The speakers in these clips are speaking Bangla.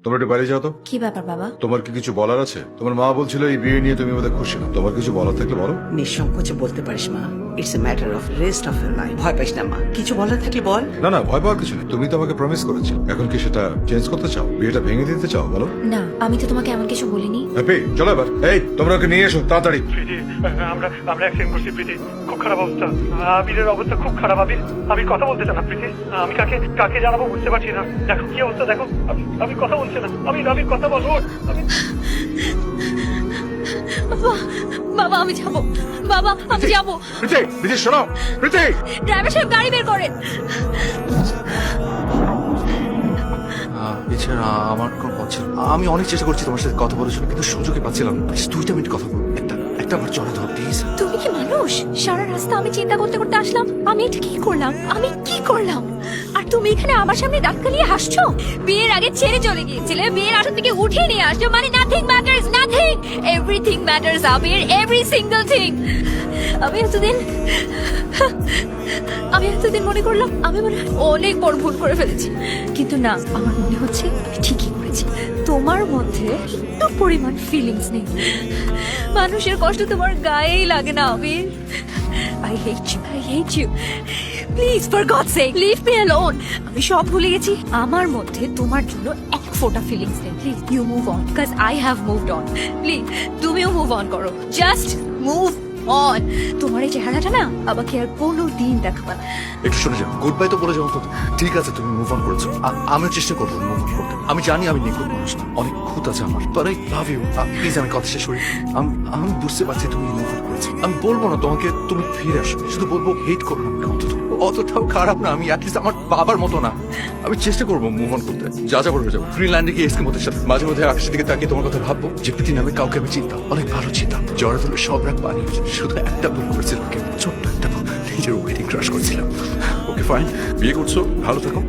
তোমরা একটু বাইরে যাও তো। কি ব্যাপার বাবা? তোমার কি কিছু বলার আছে? তোমার মা বলছিল এই বিয়ে নিয়ে তুমি বোধহয় খুশি না। তোমার কিছু বলার থাকলে বলো। নিঃসংকোচে বলতে পারিস মা। It's a matter of rest of your life. ভয় পাইস না মা, কিছু বলার থাকলে বল। না না, ভয় পাওয়ার কিছু নেই। তুমি তো আমাকে প্রমিস করেছিলে, এখন কি সেটা চেঞ্জ করতে চাও? বিয়েটা ভেঙে দিতে চাও? বলো। না, আমি তো তোমাকে এমন কিছু বলিনি। হ্যাপি, চলো এবার। এই তোমরা ওকে নিয়ে এসো তাড়াতাড়ি। প্রীতি, আমরা অ্যাক্সিডেন্ট করছি প্রীতি। খুব খারাপ অবস্থা। আবিরের অবস্থা খুব খারাপ। আমি কথা বলতে চাই না প্রীতি। আমি কাকে জানাবো বুঝতে পারছি না। দেখো কি অবস্থা, দেখো। আমি কথা বলছি না। আমি কথা বলবো। বাবা আমি যাবো, বাবা আমি যাবো। প্রীতি, প্রীতি শোনো, প্রীতি। ড্রাইভার সাহেব গাড়ি বের করেন। এছাড়া আমার কোনো পথ ছিল না। আমি অনেক চেষ্টা করছি তোমার সাথে কথা বলার জন্য, কিন্তু সুযোগই পাচ্ছিলাম না। প্লিজ 2টা মিনিট কথা বলবো। একটা আমার চড়া ধর প্লিজ। তুমি কি মানুষ? সারা রাস্তা আমি চিন্তা করতে করতে আসলাম, আমি এটা কি করলাম, আমি কি করলাম? আর তুমি এখানে আমার সামনে দাঁত কালিয়ে হাসছো? বিয়ের আগে ছেড়ে চলে গিয়েছিলে, বিয়ের আসর থেকে উঠে নিয়ে আসছো, মানে nothing matters, nothing. Everything matters Abir, every single thing. আমি এতদিন মনে করলাম আমি মনে হয় অনেক বড় ভুল করে ফেলেছি, কিন্তু না, আমার মনে হচ্ছে আমি ঠিকই করেছি। তোমার মধ্যে একটু পরিমাণ ফিলিংস নেই। মানুষের কষ্ট তোমার গায়েই লাগে না আবির। I hate you. Please, for God's sake, leave me alone. আমি সব ভুলে গেছি। আমার মধ্যে তোমার জন্য এক ফোঁটা ফিলিংস নেই। Please, you move on, because I have moved on. Please, তুমিও মুভ অন করো। Just move on. তোমার এই চেহারাটা না আমাকে আর কোনো দিন দেখাবা না। একটু শুনে যাও, গুড বাই তো বলে যাও তো। ঠিক আছে, তুমি মুভ অন করেছো, আমিও চেষ্টা করবো মুভ অন করতে। আমি জানি আমি নিখুঁত মানুষ না, অনেক খুঁত আছে আমার, but I love you. Please আমি কথা শেষ করি। আমি বুঝতে পারছি তুমি মুভ অন করেছো। আমি বলবো না তোমাকে তুমি ফিরে আসো, শুধু বলবো হেট করো না। অতটাও খারাপ না আমি, অ্যাটলিস্ট আমার বাবার মতো না। আমি চেষ্টা করবো মুভ অন করতে। যা যা করবে যাবো। গ্রিনল্যান্ডে গিয়ে এস্কিমোদের সাথে মাঝে মধ্যে আকাশের দিকে তাকিয়ে তোমার কথা ভাববো, যে প্রীতি নামে কাউকে আমি চিনতাম, অনেক ভালো চিনতাম। জ্বরে তুলে সব রাত পানি হয়েছে, শুধু একটা ভুল করেছিল, ওকে ছোট্ট একটা ভুল, নিজের ওয়েডিং ক্রাশ করেছিলাম। ওকে ফাইন, বিয়ে করছো, ভালো থাকো।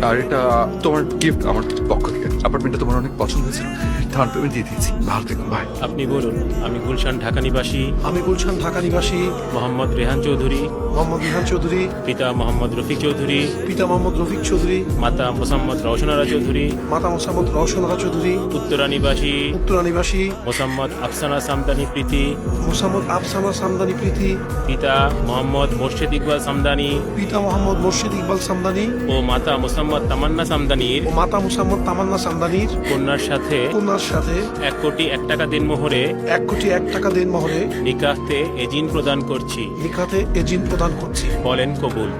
আর এটা তোমার গিফট আমার পক্ষ থেকে। অ্যাপার্টমেন্টটা তোমার অনেক পছন্দ হয়েছিল, ডাউন পেমেন্ট দিয়ে দিয়েছি। ভালো থেকো, বাই। আপনি বলুন। আমি গুলশান ঢাকা নিবাসী আমি গুলশান ঢাকা নিবাসী মোহাম্মদ রেহান চৌধুরী, মোহাম্মদ রিহান চৌধুরী, পিতা মোহাম্মদ রফিক চৌধুরী, পিতা মোহাম্মদ রফিক চৌধুরী, মাতা মোসাম্মদ রওশনারা চৌধুরী, মাতা মোসাম্মদ রওশনারা চৌধুরী, উত্তরা নিবাসী উত্তরা নিবাসী মোসাম্মদ আফসানা সামদানি প্রীতি, মোসাম্মদ আফসানা সামদানি প্রীতি, পিতা মোহাম্মদ মোর্শেদ ইকবাল সামদানি পিতা মোহাম্মদ মোর্শেদ ইকবাল সামদানি ও মাতা মোসাম্মদ তামান্না সামদানির ও মাতা মোসাম্মদ তামান্না সামদানির কন্যার সাথে কন্যার সাথে 1 কোটি 1 টাকা দিনমোহরে 1 কোটি 1 টাকা দেনমোহরে নিকাহতে এজিন প্রদান করছি। নিকাতে এজিন প্রদান করছি। বলেন কবুল।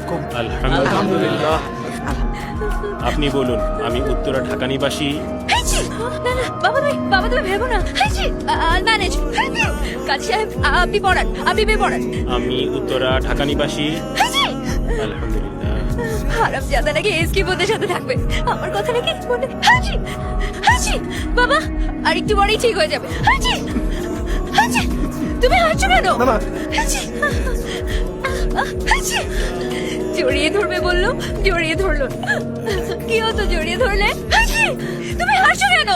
আলহামদুলিল্লাহ। আপনি বলুন। আমি উত্তরা ঢাকা নিবাসী হাইজি! না না বাবা তুমি ভেবো না। হাইজি, I'll manage. হাইজি! কাজী সাহেব আপনি পড়ান, আপনি পড়ান। আমি উত্তরা ঢাকা নিবাসী। হাইজি! আলহামদুলিল্লাহ। হারামজাদা নাকি এসকিমোদের সাথে থাকবে, আমার কথা নাকি মনে। হাইজি! হাইজি! বাবা আর একটু পরেই ঠিক হয়ে যাবে। হাইজি! হাইজি! তুমি হাসছো কেন? না না, হাইজি! হাইজি! জড়িয়ে ধরবে বললো, জড়িয়ে ধরলো। কি হতো জড়িয়ে ধরলে? হাসি! তুমি হাসো কেন?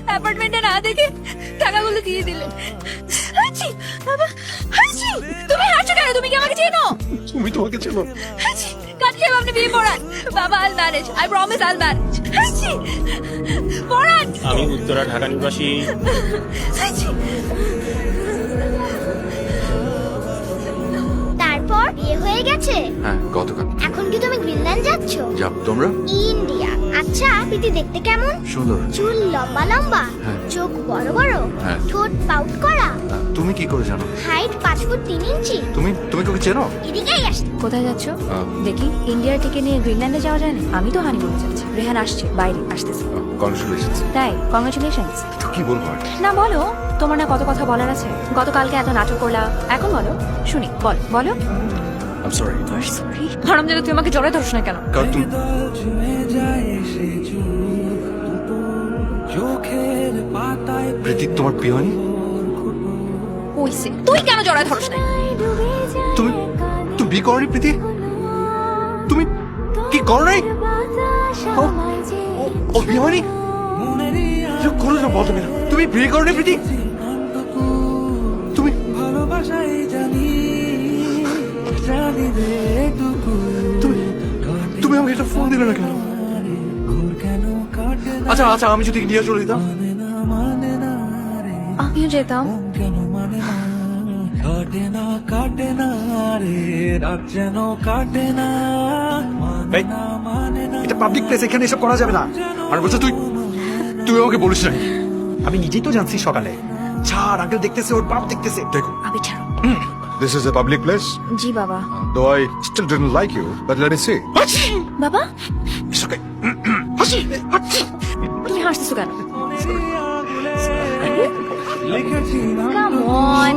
অ্যাপার্টমেন্টে না দেখে টাকাগুলো দিয়ে দিলে। হাসি! বাবা হাসি! তুমি হাসো কেন? তুমি কি আমাকে চেনো? তুমি তোমাকে চেনো। হাসি! কাজী সাহেব আপনি বিয়ে পড়ান। বাবা I'll manage, I promise I'll manage. হাসি! পড়ান। আমি উত্তরা ঢাকা নিবাসী হাসি! তারপর বিয়ে হয়ে গেছে? হ্যাঁ, গতকাল। এখন কি তুমি গ্রিনল্যান্ড যাচ্ছ? যাও তোমরা। ইন্ডিয়া। আচ্ছা, প্রীতি দেখতে কেমন? সুন্দর। চুল লম্বা লম্বা, হ্যাঁ। চোখ বড় বড়, হ্যাঁ। ঠোঁট পাউট করা, তুমি কি করে জানো? হাইট 5 ফুট 3 ইঞ্চি। তুমি ওকে চেনো? এদিকেই আসতে। কোথায় যাচ্ছ? দেখি ইন্ডিয়ার টিকে নিয়ে গ্রিনল্যান্ডে যাওয়া যায় না। আমি তো হানিমুনে যাচ্ছি। রেহান আসছে, বাইরে আসতেছে। কংগ্রেচুলেশনস। তাই কংগ্রেচুলেশনস। তো কি বলবো আর? না বলো, তোমার না কত কথা বলার আছে। গতকালকে এত নাটক করলা, এখন বলো শুনি। বলো। I am sorry. সরি। হারামজাদা তুই আমাকে জড়ায় ধরছ না কেন? কারণ তুমি প্রীতি তোমার প্রিয় হয়নি? কইছে তুই কেন জড়ায় ধরছ না? তুমি বিয়ে করনি প্রীতি? তুমি কি করো নাই? ও বিয়ে হয়নি? কোনো না বলতো না। তুমি বিয়ে করনি প্রীতি? তুমি তুমি আমাকে একটা ফোন দিলে না কেন? আচ্ছা আচ্ছা আমি যদি নিয়ে চলে যেতাম আমিও যেতাম। এই, এটা পাবলিক প্লেস, এখানে এসব করা যাবে না। আর বলছো তুই তুই আমাকে বলিস না। আমি নিজেই তো জানছি সকালে। ছাড়, আঙ্কেল দেখতেছে, ওর বাপ দেখতেছে। দেখো আমি ছাড়ো। This is a public place জি বাবা। Though I still didn't like you but let me see বাবা It's okay. তুমি হাসতেছো কেন? Come on.